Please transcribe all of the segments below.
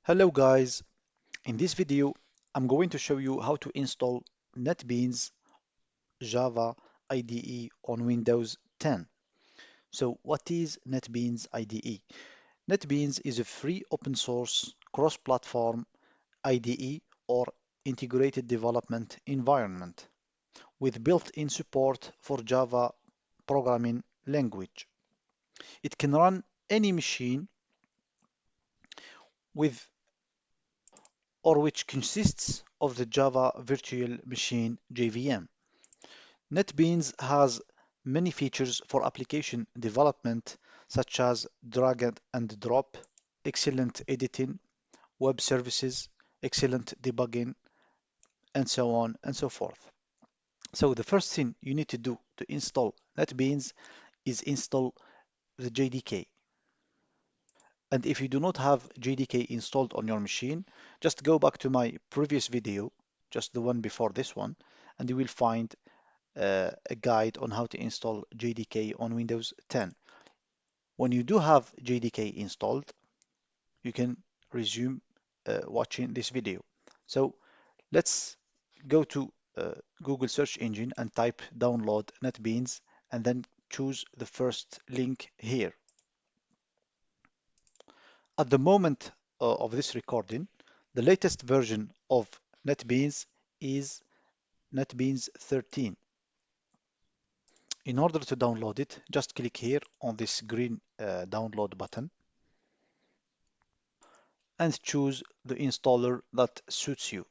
Hello guys, in this video I'm going to show you how to install NetBeans Java IDE on Windows 10. So what is NetBeans IDE? NetBeans is a free open source cross-platform IDE or integrated development environment with built-in support for Java programming language. It can run any machine with or which consists of the Java Virtual Machine JVM. NetBeans has many features for application development, such as drag and drop, excellent editing, web services, excellent debugging, and so on and so forth. So the first thing you need to do to install NetBeans is install the JDK. And if you do not have JDK installed on your machine, just go back to my previous video, just the one before this one, and you will find a guide on how to install JDK on Windows 10. When you do have JDK installed, you can resume watching this video. So let's go to Google search engine and type download NetBeans and then choose the first link here. At the moment of this recording, the latest version of NetBeans is NetBeans 13. In order to download it, just click here on this green download button and choose the installer that suits you.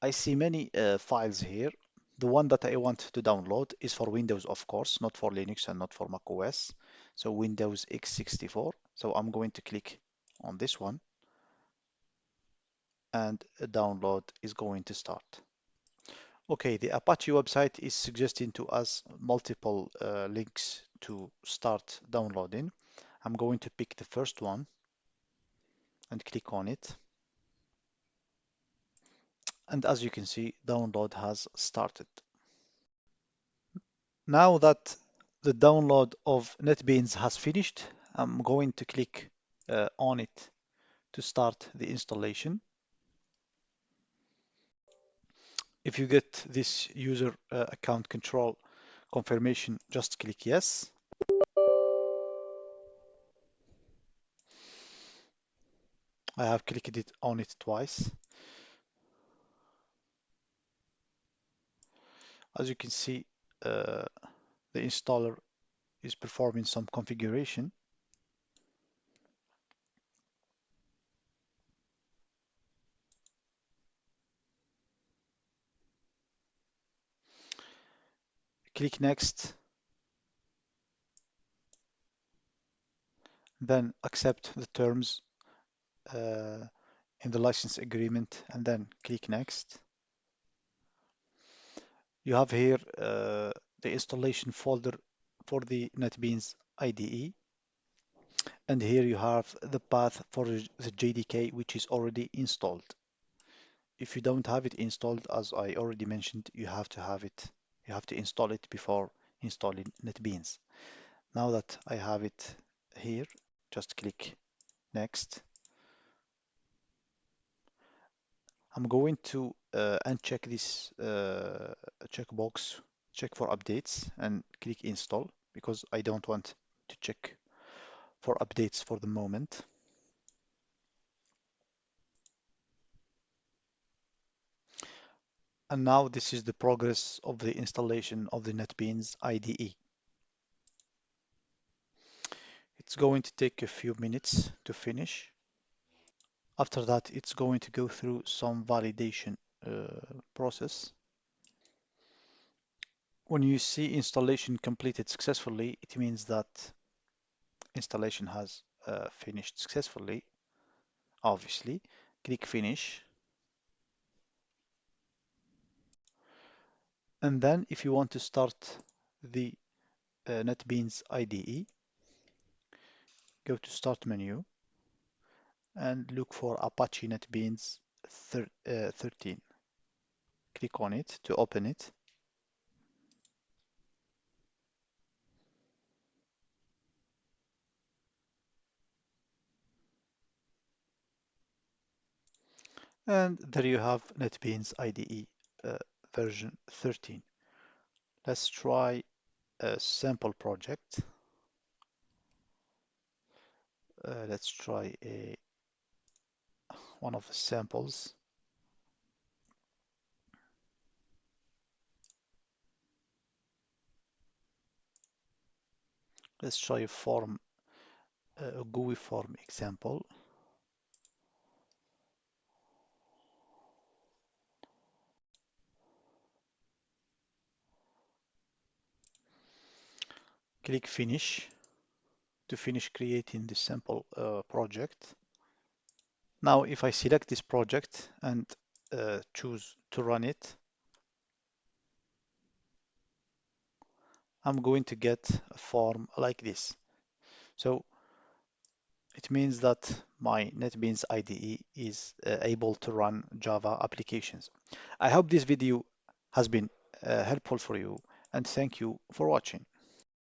I see many files here. The one that I want to download is for Windows, of course, not for Linux and not for Mac OS. So Windows x64. So I'm going to click on this one and a download is going to start. Okay, the Apache website is suggesting to us multiple links to start downloading. I'm going to pick the first one and click on it. And as you can see, download has started. Now that the download of NetBeans has finished, I'm going to click on it to start the installation. If you get this user account control confirmation, just click yes. I have clicked on it twice. As you can see, the installer is performing some configuration. Click next, then accept the terms in the license agreement, and then click next. You have here the installation folder for the NetBeans IDE, and here you have the path for the JDK, which is already installed. If you don't have it installed, as I already mentioned, you have to install it before installing NetBeans. Now that I have it here, just click next. I'm going to uncheck this checkbox, check for updates, and click install because I don't want to check for updates for the moment. And now this is the progress of the installation of the NetBeans IDE. It's going to take a few minutes to finish. After that, it's going to go through some validation process. When you see installation completed successfully, it means that installation has finished successfully. Obviously, click finish. And then if you want to start the NetBeans IDE, go to Start menu and look for Apache NetBeans 13. Click on it to open it. And there you have NetBeans IDE version 13. Let's try a sample project. Let's try one of the samples. Let's try a GUI form example. Click Finish to finish creating the sample project. Now, if I select this project and choose to run it, I'm going to get a form like this. So it means that my NetBeans IDE is able to run Java applications. I hope this video has been helpful for you, and thank you for watching.